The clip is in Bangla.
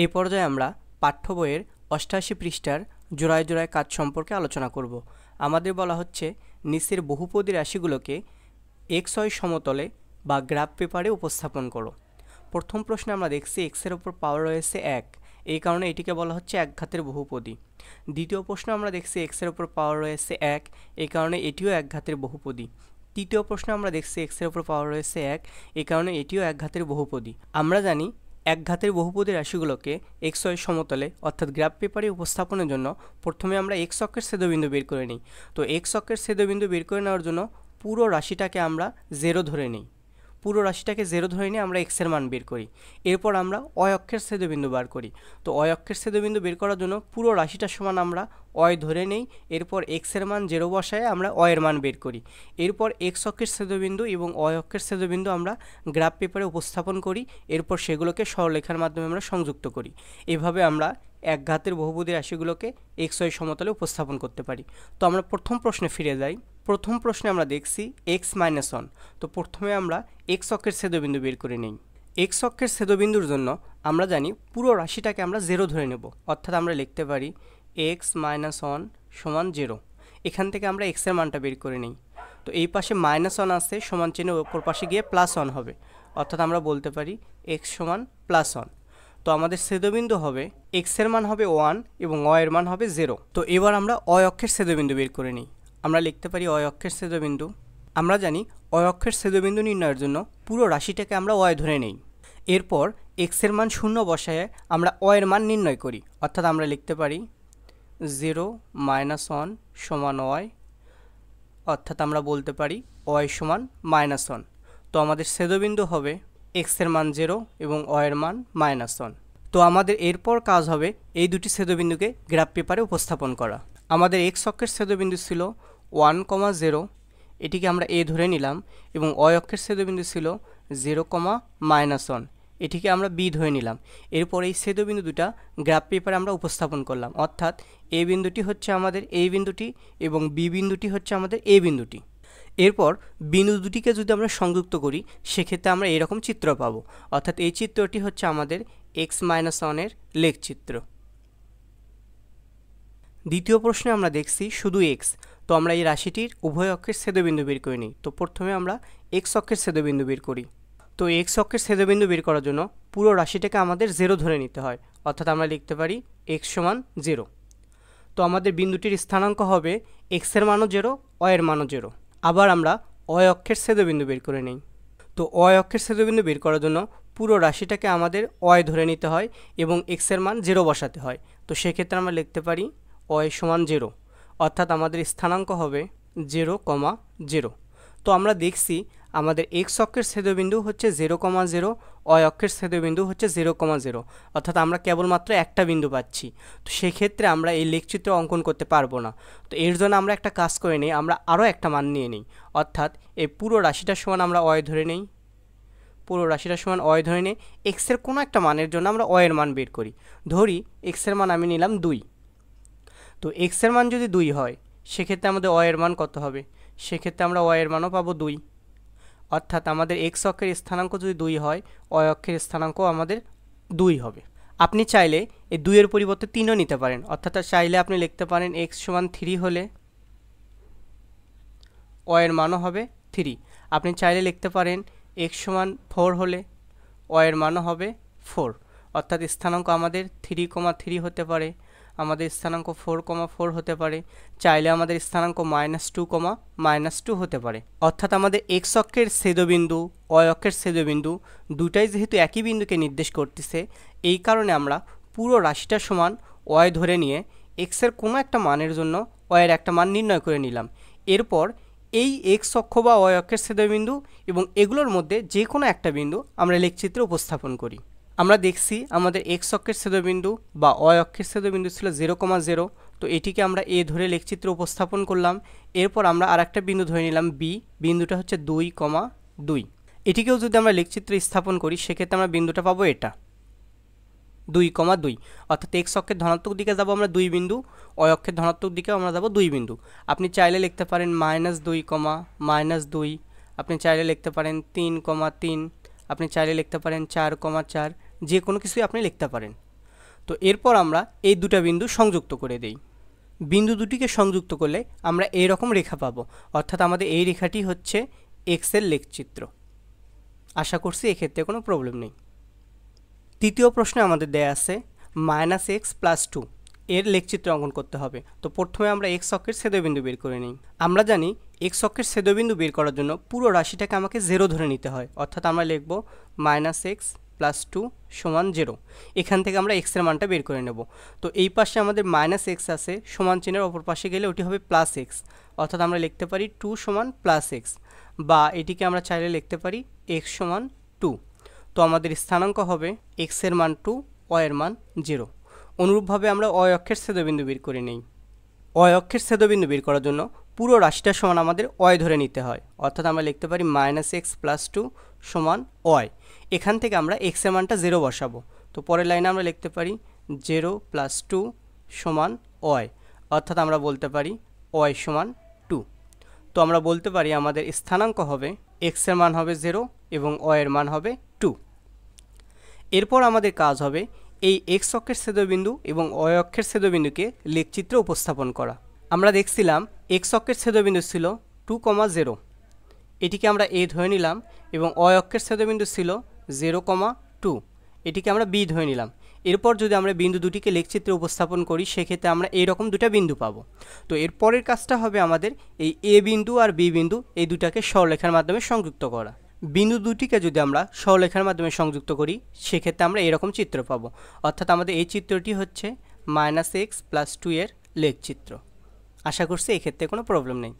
এই পর্যায়ে আমরা পাঠ্য বইয়ের ৮৮ পৃষ্ঠার জোড়ায় জোড়ায় কাজ সম্পর্কে আলোচনা করব। আমাদের বলা হচ্ছে নিচের বহুপদী রাশিগুলোকে এক্স-ওয়াই সমতলে বা গ্রাফ পেপারে উপস্থাপন করো। প্রথম প্রশ্নে আমরা দেখছি এক্সের ওপর পাওয়ার রয়েছে ১, এই কারণে এটিকে বলা হচ্ছে একঘাতের বহুপদী। দ্বিতীয় প্রশ্নে আমরা দেখছি এক্সের ওপর পাওয়ার রয়েছে ১, এই কারণে এটিও একঘাতের বহুপদী। তৃতীয় প্রশ্নে আমরা দেখছি এক্সের ওপর পাওয়ার রয়েছে ১, এই কারণে এটিও একঘাতের বহুপদী। আমরা জানি একঘাতের বহুপদী রাশিগুলোকে এক্স-ওয়াই সমতলে অর্থাৎ গ্রাফ পেপারে উপস্থাপনের জন্য প্রথমে আমরা এক্স অক্ষের ছেদবিন্দু বের করে নিই। তো এক্স অক্ষের ছেদবিন্দু বের করে নেওয়ার জন্য পুরো রাশিটাকে আমরা 0 ধরে নিই। পুরো রাশিটাকে 0 ধরে নিয়ে আমরা এক্সের মান বের করি। এরপর আমরা অয় অক্ষের ছেদবিন্দু বার করি। তো অয় অক্ষের ছেদবিন্দু বের করার জন্য পুরো রাশিটার সমান আমরা অয় ধরে নেই। এরপর এক্সের মান 0 বসায় আমরা অয়ের মান বের করি। এরপর এক্স অক্ষের ছেদবিন্দু এবং অয় অক্ষের ছেদবিন্দু আমরা গ্রাফ পেপারে উপস্থাপন করি। এরপর সেগুলোকে সরলরেখার মাধ্যমে আমরা সংযুক্ত করি। এভাবে আমরা একঘাতের বহুপদী রাশিগুলোকে এক্স-ওয়াই সমতলে উপস্থাপন করতে পারি। তো আমরা প্রথম প্রশ্নে ফিরে যাই। প্রথম প্রশ্নে আমরা দেখছি x-1। তো প্রথমে আমরা এক্স অক্ষের ছেদবিন্দু বের করে নিই। এক্স অক্ষের ছেদবিন্দুর জন্য আমরা জানি পুরো রাশিটাকে আমরা 0 ধরে নেব, অর্থাৎ আমরা লিখতে পারি x-1 সমান 0। এখান থেকে আমরা এক্সের মানটা বের করে নিই। তো এই পাশে -1 আছে, সমান চিহ্ন ওপর পাশে গিয়ে +1 হবে, অর্থাৎ আমরা বলতে পারি x সমান +1। তো আমাদের ছেদবিন্দু হবে এক্সের মান হবে 1 এবং অয়ের মান হবে 0। তো এবার আমরা অয় অক্ষের ছেদবিন্দু বের করে নিই। আমরা লিখতে পারি অয় অক্ষের ছেদবিন্দু। আমরা জানি অয় অক্ষের ছেদবিন্দু নির্ণয়ের জন্য পুরো রাশিটাকে আমরা অয় ধরে নেই। এরপর এক্সের মান 0 বসায় আমরা অয়ের মান নির্ণয় করি, অর্থাৎ আমরা লিখতে পারি 0 - 1 সমান অয়, অর্থাৎ আমরা বলতে পারি অয় সমান -1। তো আমাদের ছেদবিন্দু হবে এক্সের মান 0 এবং অয়ের মান -1। তো আমাদের এরপর কাজ হবে এই দুটি ছেদবিন্দুকে গ্রাফ পেপারে উপস্থাপন করা। আমাদের এক্স অক্ষের ছেদবিন্দু ছিল 1, 0, এটিকে আমরা এ ধরে নিলাম, এবং অয় অক্ষের ছেদবিন্দু ছিল 0, -1, এটিকে আমরা বি ধরে নিলাম। এরপর এই ছেদবিন্দু দুটা গ্রাফ পেপারে আমরা উপস্থাপন করলাম, অর্থাৎ এ বিন্দুটি হচ্ছে আমাদের এই বিন্দুটি এবং বি বিন্দুটি হচ্ছে আমাদের এ বিন্দুটি। এরপর বিন্দু দুটিকে যদি আমরা সংযুক্ত করি সেক্ষেত্রে আমরা এরকম চিত্র পাবো, অর্থাৎ এই চিত্রটি হচ্ছে আমাদের x-1 এর লেখচিত্র। দ্বিতীয় প্রশ্নে আমরা দেখছি শুধু এক্স। তো আমরা এই রাশিটির উভয় অক্ষের ছেদবিন্দু বের করে নিই। তো প্রথমে আমরা এক্স অক্ষের ছেদবিন্দু বের করি। তো এক্স অক্ষের ছেদবিন্দু বের করার জন্য পুরো রাশিটাকে আমাদের 0 ধরে নিতে হয়, অর্থাৎ আমরা লিখতে পারি এক্স সমান 0। তো আমাদের বিন্দুটির স্থানাঙ্ক হবে এক্সের মানও 0, অয়ের মানও 0। আবার আমরা অয় অক্ষের ছেদবিন্দু বের করে নিই। তো অয় অক্ষের ছেদবিন্দু বের করার জন্য পুরো রাশিটাকে আমাদের অয় ধরে নিতে হয় এবং এক্সের মান 0 বসাতে হয়। তো সেক্ষেত্রে আমরা লিখতে পারি অয় সমান 0, অর্থাৎ আমাদের স্থানাঙ্ক হবে 0, 0। তো আমরা দেখছি আমাদের এক্স অক্ষের ছেদবিন্দু হচ্ছে 0, 0, অয় অক্ষের ছেদবিন্দু হচ্ছে 0, 0, অর্থাৎ আমরা কেবলমাত্র একটা বিন্দু পাচ্ছি। তো সেক্ষেত্রে আমরা এই লেখচিত্র অঙ্কন করতে পারবো না। তো এর জন্য আমরা একটা কাজ করে নিই, আমরা আরও একটা মান নিয়ে নিই, অর্থাৎ এই পুরো রাশিটার সমান আমরা অয় ধরে নেই। পুরো রাশিটার সমান অয় ধরে নিয়ে এক্সের কোনো একটা মানের জন্য আমরা অয়ের মান বের করি। ধরি এক্সের মান আমি নিলাম 2। তো এক্সের মান যদি 2 হয় সেক্ষেত্রে আমাদের অয়ের মান কত হবে? সেক্ষেত্রে আমরা অয়ের মানও পাবো 2, অর্থাৎ আমাদের এক্স অক্ষের স্থানাঙ্ক যদি 2 হয়, অয় অক্ষের স্থানাঙ্ক আমাদের 2 হবে। আপনি চাইলে এই 2 এর পরিবর্তে 3ও নিতে পারেন, অর্থাৎ চাইলে আপনি লিখতে পারেন এক্স সমান 3 হলে অয়ের মানও হবে 3। আপনি চাইলে লিখতে পারেন এক্স সমান 4 হলে অয়ের মানও হবে 4, অর্থাৎ স্থানাঙ্ক আমাদের 3, 3 হতে পারে, আমাদের স্থানাঙ্ক 4, 4 হতে পারে, চাইলে আমাদের স্থানাঙ্ক -2, -2 হতে পারে। অর্থাৎ আমাদের এক্স অক্ষের ছেদবিন্দু, অয় অক্ষের ছেদবিন্দু দুটাই যেহেতু একই বিন্দুকে নির্দেশ করতেছে, এই কারণে আমরা পুরো রাশিটা সমান অয় ধরে নিয়ে এক্সের কোনো একটা মানের জন্য অয়ের একটা মান নির্ণয় করে নিলাম। এরপর এই এক্স অক্ষ বা অয় অক্ষের ছেদবিন্দু এবং এগুলোর মধ্যে যে কোনো একটা বিন্দু আমরা লেখচিত্রে উপস্থাপন করি। আমরা দেখছি আমাদের এক্স অক্ষের ছেদবিন্দু বা অয় অক্ষের ছেদবিন্দু ছিল 0, 0। তো এটিকে আমরা এ ধরে লেখচিত্রে উপস্থাপন করলাম। এরপর আমরা আরেকটা বিন্দু ধরে নিলাম বি, বিন্দুটা হচ্ছে 2, 2। এটিকেও যদি আমরা লেখচিত্রে স্থাপন করি সেক্ষেত্রে আমরা বিন্দুটা পাবো এটা 2, 2, অর্থাৎ এক্স অক্ষের ধনাত্মক দিকে যাব আমরা 2 বিন্দু, অয় অক্ষের ধনাত্মক দিকেও আমরা যাব 2 বিন্দু। আপনি চাইলে লিখতে পারেন -2, -2, আপনি চাইলে লিখতে পারেন 3, 3, আপনি চাইলে লিখতে পারেন 4, 4, যে কোনো কিছুই আপনি লিখতে পারেন। তো এরপর আমরা এই দুটা বিন্দু সংযুক্ত করে দেই। বিন্দু দুটিকে সংযুক্ত করলে আমরা এই রকম রেখা পাবো, অর্থাৎ আমাদের এই রেখাটি হচ্ছে এক্সের লেখচিত্র। আশা করছি এক্ষেত্রে কোনো প্রবলেম নেই। তৃতীয় প্রশ্নে আমাদের দেয়া আছে -x+2 এর লেখচিত্র অঙ্কন করতে হবে। তো প্রথমে আমরা এক্স অক্ষের ছেদবিন্দু বের করে নিই। আমরা জানি এক্স অক্ষের ছেদবিন্দু বের করার জন্য পুরো রাশিটাকে আমাকে 0 ধরে নিতে হয়, অর্থাৎ আমরা লিখব -x+2 = 0। এখান থেকে আমরা এক্সের মানটা বের করে নেব। তো এই পাশে আমাদের -x আছে, সমান চিহ্নের অপর পাশে গেলে ওটি হবে +x, অর্থাৎ আমরা লিখতে পারি 2 = +x, বা এটিকে আমরা চাইলে লিখতে পারি x = 2। তো আমাদের স্থানাঙ্ক হবে x এর মান 2, y এর মান 0। অনুরূপভাবে আমরা y অক্ষের ছেদবিন্দু বের করে নিই। y অক্ষের ছেদবিন্দু বের করার জন্য পুরো রাশিটা সমান আমাদের y ধরে নিতে হয়, অর্থাৎ আমরা লিখতে পারি -x+2 = y। এখান থেকে আমরা x এর মানটা 0 বসাবো। তো পরের লাইনে আমরা লিখতে পারি 0 + 2 = y, অর্থাৎ আমরা বলতে পারি y = 2। তো আমরা বলতে পারি আমাদের স্থানাঙ্ক হবে x এর মান হবে 0 এবং y এর মান হবে 2। এরপর আমাদের কাজ হবে এই x অক্ষের ছেদবিন্দু এবং y অক্ষের ছেদবিন্দুকে লেখচিত্রে উপস্থাপন করা। আমরা দেখছিলাম x অক্ষের ছেদবিন্দু ছিল 2, 0, এটিকে আমরা a ধরে নিলাম, এবং y অক্ষের ছেদবিন্দু ছিল 0, 2, এটিকে আমরা b ধরে নিলাম। এরপর যদি আমরা বিন্দু দুটিকে লেখচিত্রে উপস্থাপন করি সেক্ষেত্রে আমরা এইরকম দুটা বিন্দু পাবো। তো এর পরের কাজটা হবে আমাদের এই a বিন্দু আর b বিন্দু এই দুটাকে সরলরেখার মাধ্যমে সংযুক্ত করা। বিন্দু দুটিকে যদি আমরা সরলরেখার মাধ্যমে সংযুক্ত করি সেক্ষেত্রে আমরা এরকম চিত্র পাবো, অর্থাৎ আমাদের এই চিত্রটি হচ্ছে -x+2 এর লেখচিত্র। আশা করছি এক্ষেত্রে কোনো প্রবলেম নেই।